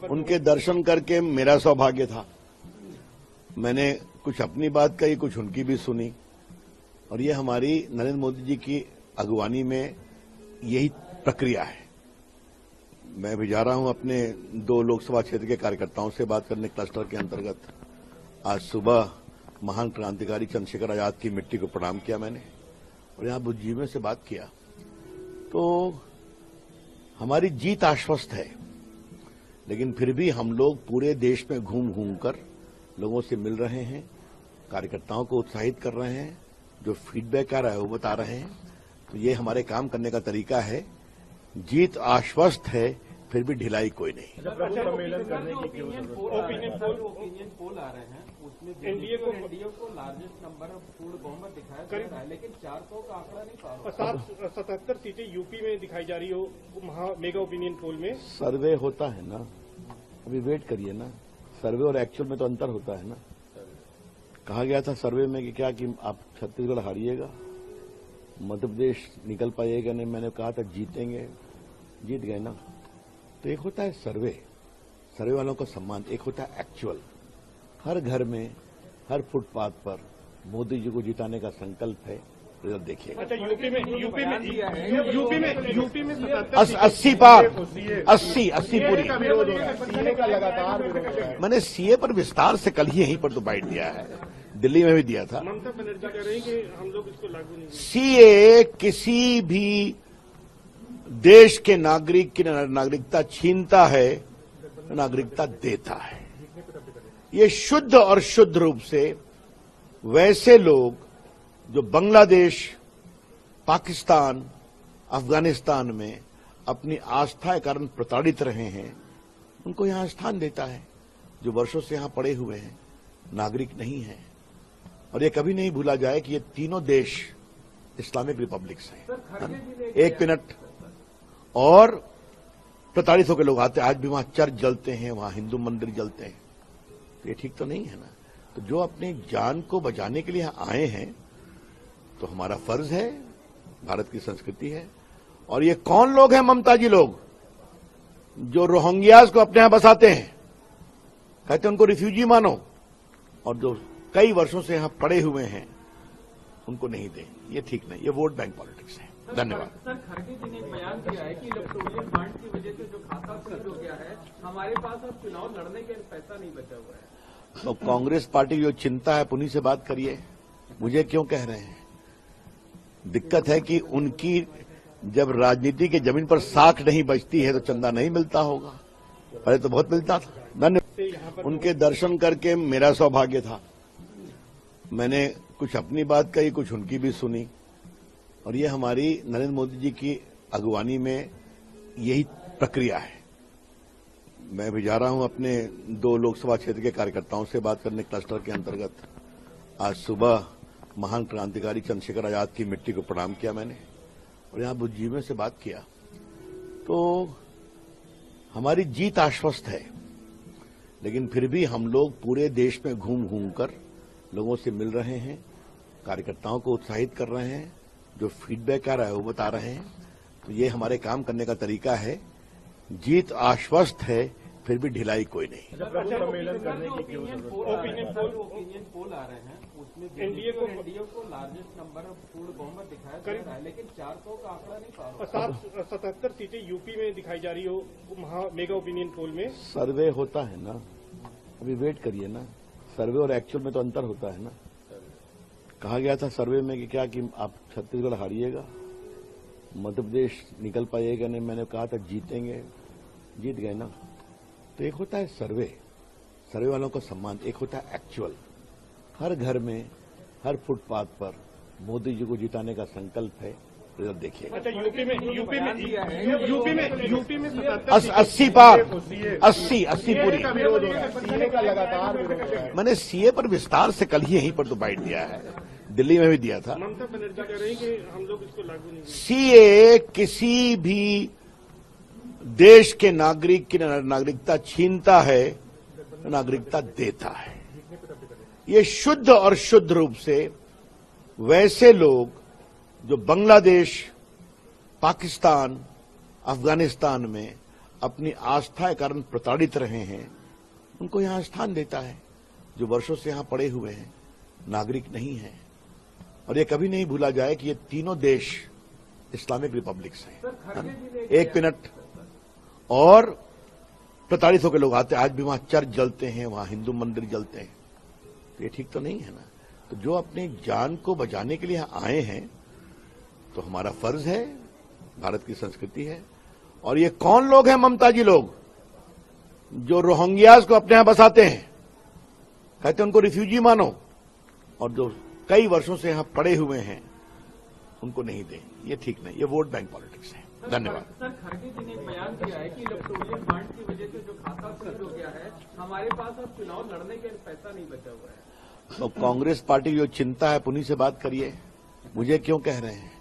उनके दर्शन करके मेरा सौभाग्य था। मैंने कुछ अपनी बात कही, कुछ उनकी भी सुनी, और ये हमारी नरेंद्र मोदी जी की अगुवानी में यही प्रक्रिया है। मैं भी जा रहा हूं अपने 2 लोकसभा क्षेत्र के कार्यकर्ताओं से बात करने क्लस्टर के अंतर्गत। आज सुबह महान क्रांतिकारी चंद्रशेखर आजाद की मिट्टी को प्रणाम किया मैंने, और यहां बुद्धिजीवियों से बात किया। तो हमारी जीत आश्वस्त है, लेकिन फिर भी हम लोग पूरे देश में घूम घूम कर लोगों से मिल रहे हैं, कार्यकर्ताओं को उत्साहित कर रहे हैं, जो फीडबैक आ रहा है वो बता रहे हैं। तो ये हमारे काम करने का तरीका है। जीत आश्वस्त है, फिर भी ढिलाई कोई नहीं। सम्मेलन करने की ओपिनियन पोल आ रहे हैं, उसमें एनडीए को लार्जेस्ट नंबर ऑफ पूर्ण बहुमत दिखाया जा रहा है, लेकिन 400 का आंकड़ा नहीं पा रहा। 77 सीटें यूपी में दिखाई जा रही हो मेगा ओपिनियन पोल में। सर्वे होता है ना, अभी वेट करिए ना। सर्वे और एक्चुअल में तो अंतर होता है ना। कहा गया था सर्वे में कि क्या कि आप छत्तीसगढ़ हारिएगा, मध्य प्रदेश निकल पाइएगा नहीं। मैंने कहा था जीतेंगे, जीत गए ना। तो एक होता है सर्वे वालों का सम्मान, एक होता है एक्चुअल। हर घर में, हर फुटपाथ पर मोदी जी को जिताने का संकल्प है। रिजल्ट देखिए। अच्छा, यूपी में 80 पार, 80 पूरी। सीए का लगातार मैंने सीए पर विस्तार से कल ही यहीं पर तो बाइट दिया है, दिल्ली में भी दिया था। ममता बनर्जी कह रही है कि हम लोग इसको लागू नहीं। सीए किसी भी देश के नागरिक की नागरिकता छीनता है, नागरिकता देता है। ये शुद्ध और शुद्ध रूप से वैसे लोग जो बांग्लादेश, पाकिस्तान, अफगानिस्तान में अपनी आस्था के कारण प्रताड़ित रहे हैं, उनको यहां स्थान देता है। जो वर्षों से यहां पड़े हुए हैं, नागरिक नहीं है। और ये कभी नहीं भूला जाए कि ये तीनों देश इस्लामिक रिपब्लिक्स हैं। एक मिनट। और प्रताड़ित होकर लोग आते हैं। आज भी वहां चर्च जलते हैं, वहां हिंदू मंदिर जलते हैं। तो ये ठीक तो नहीं है ना। तो जो अपनी जान को बचाने के लिए यहां आए हैं, तो हमारा फर्ज है, भारत की संस्कृति है। और ये कौन लोग हैं? ममता जी लोग, जो रोहिंग्यास को अपने यहां बसाते हैं, कहते हैं उनको रिफ्यूजी मानो, और जो कई वर्षों से यहां पड़े हुए हैं उनको नहीं दें। ये ठीक नहीं, ये वोट बैंक पॉलिटिक्स है। धन्यवाद। सर, खड़गे जी ने एक बयान दिया है कि इलेक्टोरल बॉन्ड की वजह से जो खाता फ्रीज हो गया है, हमारे पास अब चुनाव लड़ने के पैसा नहीं बचा हुआ है। तो कांग्रेस पार्टी की जो चिंता है, उन्हीं से बात करिए। मुझे क्यों कह रहे हैं? दिक्कत है कि उनकी जब राजनीति की जमीन पर साख नहीं बचती है तो चंदा नहीं मिलता होगा। पहले तो बहुत मिलता था। धन्यवाद। उनके दर्शन करके मेरा सौभाग्य था। मैंने कुछ अपनी बात कही, कुछ उनकी भी सुनी, और ये हमारी नरेंद्र मोदी जी की अगुवानी में यही प्रक्रिया है। मैं भी जा रहा हूं अपने 2 लोकसभा क्षेत्र के कार्यकर्ताओं से बात करने क्लस्टर के अंतर्गत। आज सुबह महान क्रांतिकारी चंद्रशेखर आजाद की मिट्टी को प्रणाम किया मैंने, और यहां बुद्धिजीवियों से बात किया। तो हमारी जीत आश्वस्त है, लेकिन फिर भी हम लोग पूरे देश में घूम घूम कर लोगों से मिल रहे हैं, कार्यकर्ताओं को उत्साहित कर रहे हैं, जो फीडबैक आ रहा है वो बता रहे हैं। तो ये हमारे काम करने का तरीका है। जीत आश्वस्त है, फिर भी ढिलाई कोई नहीं। सम्मेलन करने की ओपिनियन पोल आ रहे हैं, उसमें एनडीए को लार्जेस्ट नंबर ऑफ पूर्ण बहुमत दिखाया जा रहा है, लेकिन 400 का आंकड़ा नहीं पा रहा। 77 सीटें यूपी में दिखाई जा रही हो मेगा ओपिनियन पोल में। सर्वे होता है ना, अभी वेट करिए ना। सर्वे और एक्चुअल में तो अंतर होता है ना। कहा गया था सर्वे में कि क्या कि आप छत्तीसगढ़ हारिएगा, मध्य प्रदेश निकल पाइएगा नहीं। मैंने कहा था जीतेंगे, जीत गए ना। तो एक होता है सर्वे वालों का सम्मान, एक होता है एक्चुअल। हर घर में, हर फुटपाथ पर मोदी जी को जिताने का संकल्प है। रिजल्ट देखिए। अच्छा, यूपी में 80 पार, 80 पूरी। सीए का लगातार मैंने सीए पर विस्तार से कल ही यहीं पर तो बाइट दिया है, दिल्ली में भी दिया था। ममता बनर्जी कह रही है कि हम लोग इसको लागू नहीं। सीए किसी भी देश के नागरिक की नागरिकता छीनता है, नागरिकता देता है। ये शुद्ध और शुद्ध रूप से वैसे लोग जो बांग्लादेश, पाकिस्तान, अफगानिस्तान में अपनी आस्था के कारण प्रताड़ित रहे हैं, उनको यहां स्थान देता है। जो वर्षों से यहां पड़े हुए हैं, नागरिक नहीं है। और ये कभी नहीं भूला जाए कि ये तीनों देश इस्लामिक रिपब्लिक्स हैं। एक मिनट, और प्रताड़ित होकर लोग आते हैं। आज भी वहां चर्च जलते हैं, वहां हिंदू मंदिर जलते हैं। तो ये ठीक तो नहीं है ना। तो जो अपने जान को बचाने के लिए आए हैं, तो हमारा फर्ज है, भारत की संस्कृति है। और ये कौन लोग हैं ममता जी लोग, जो रोहिंग्यास को अपने यहां बसाते हैं, कहते हैं उनको रिफ्यूजी मानो, और जो कई वर्षों से यहां पड़े हुए हैं उनको नहीं दें। ये ठीक नहीं, ये वोट बैंक पॉलिटिक्स है। धन्यवाद। सर, खड़गे जी ने एक बयान दिया है कि इलेक्टोरल बॉन्ड की वजह से जो खाता सील हो गया है, हमारे पास अब चुनाव लड़ने के लिए पैसा नहीं बचा हुआ है। तो कांग्रेस पार्टी की जो चिंता है, उन्हीं से बात करिए। मुझे क्यों कह रहे हैं?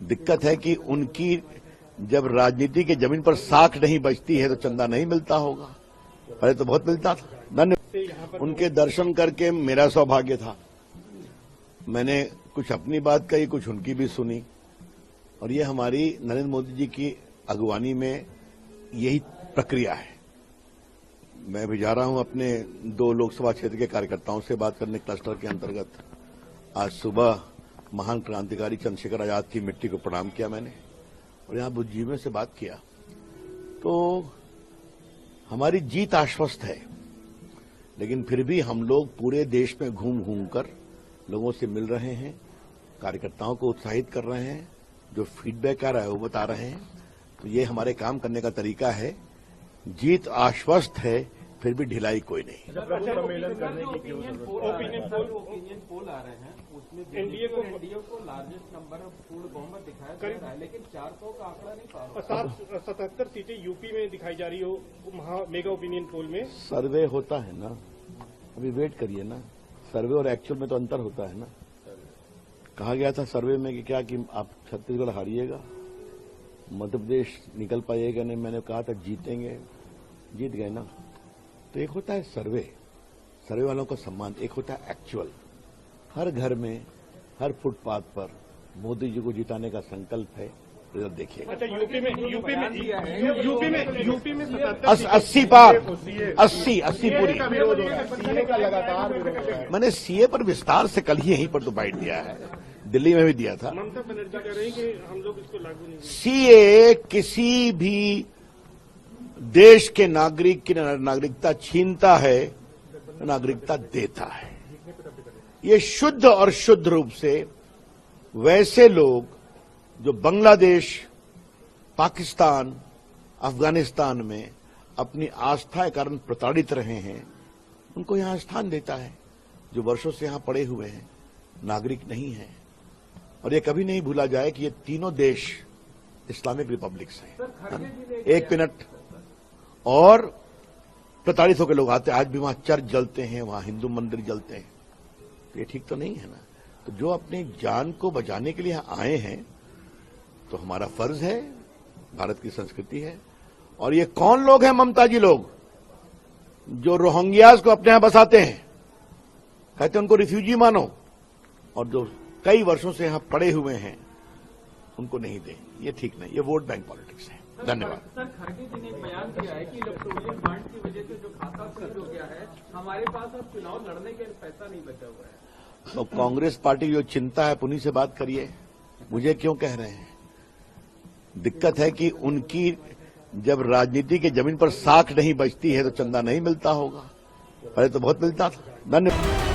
दिक्कत है कि उनकी जब राजनीति की जमीन पर साख नहीं बचती है तो चंदा नहीं मिलता होगा। पहले तो बहुत मिलता था। धन्यवाद। उनके दर्शन करके मेरा सौभाग्य था। मैंने कुछ अपनी बात कही, कुछ उनकी भी सुनी। और ये हमारी नरेंद्र मोदी जी की अगुवानी में यही प्रक्रिया है। मैं भी जा रहा हूं अपने 2 लोकसभा क्षेत्र के कार्यकर्ताओं से बात करने क्लस्टर के अंतर्गत। आज सुबह महान क्रांतिकारी चंद्रशेखर आजाद की मिट्टी को प्रणाम किया मैंने, और यहां बुद्धिजीवियों से बात किया। तो हमारी जीत आश्वस्त है, लेकिन फिर भी हम लोग पूरे देश में घूम घूम कर लोगों से मिल रहे हैं, कार्यकर्ताओं को उत्साहित कर रहे हैं। जो फीडबैक आ रहा है वो बता रहे हैं। तो ये हमारे काम करने का तरीका है। जीत आश्वस्त है, फिर भी ढिलाई कोई नहीं। सम्मेलन करने की ओपिनियन पोल आ रहे हैं, उसमें एनडीए को लार्जेस्ट नंबर ऑफ पूर्ण बहुमत दिखाया जा रहा है, लेकिन 400 का आंकड़ा नहीं पा रहा। 77 सीटें यूपी में दिखाई जा रही हो मेगा ओपिनियन पोल में। सर्वे होता है ना, अभी वेट करिए ना। सर्वे और एक्चुअल में तो अंतर होता है ना। कहा गया था सर्वे में कि क्या कि आप छत्तीसगढ़ हारिएगा, मध्य प्रदेश निकल पाइएगा नहीं। मैंने कहा था जीतेंगे, जीत गए ना। तो एक होता है सर्वे वालों का सम्मान, एक होता है एक्चुअल। हर घर में, हर फुटपाथ पर मोदी जी को जिताने का संकल्प है। रिजल्ट देखिए। अच्छा, यूपी में 80 पार, 80 पूरी। मैंने सीए पर विस्तार से कल ही यहीं पर तो बाइट दिया है, दिल्ली में भी दिया था। ममता बनर्जी कह रहे हैं कि हम लोग इसको लागू नहीं। सीए किसी भी देश के नागरिक की नागरिकता छीनता है, नागरिकता देता है। ये शुद्ध और शुद्ध रूप से वैसे लोग जो बांग्लादेश, पाकिस्तान, अफगानिस्तान में अपनी आस्था के कारण प्रताड़ित रहे हैं, उनको यहां स्थान देता है। जो वर्षों से यहां पड़े हुए हैं, नागरिक नहीं है। और ये कभी नहीं भूला जाए कि ये तीनों देश इस्लामिक रिपब्लिक्स हैं। एक मिनट, और प्रताड़ित होकर लोग आते हैं। आज भी वहां चर्च जलते हैं, वहां हिंदू मंदिर जलते हैं। तो ये ठीक तो नहीं है ना। तो जो अपनी जान को बचाने के लिए आए हैं, तो हमारा फर्ज है, भारत की संस्कृति है। और ये कौन लोग हैं ममता जी लोग, जो रोहिंग्यास को अपने यहां बसाते हैं, कहते हैं उनको रिफ्यूजी मानो, और जो कई वर्षों से यहां पड़े हुए हैं उनको नहीं दें। ये ठीक नहीं, ये वोट बैंक पॉलिटिक्स है। धन्यवाद। सर, खड़गे जी ने एक बयान दिया है कि इलेक्टोरल बॉन्ड की वजह से जो खाता सील हो गया है, हमारे पास अब चुनाव लड़ने के लिए पैसा नहीं बचा हुआ है। तो कांग्रेस पार्टी की जो चिंता है, उन्हीं से बात करिए। मुझे क्यों कह रहे हैं? दिक्कत है कि उनकी जब राजनीति की जमीन पर साख नहीं बचती है तो चंदा नहीं मिलता होगा। पहले तो बहुत मिलता था। धन्यवाद।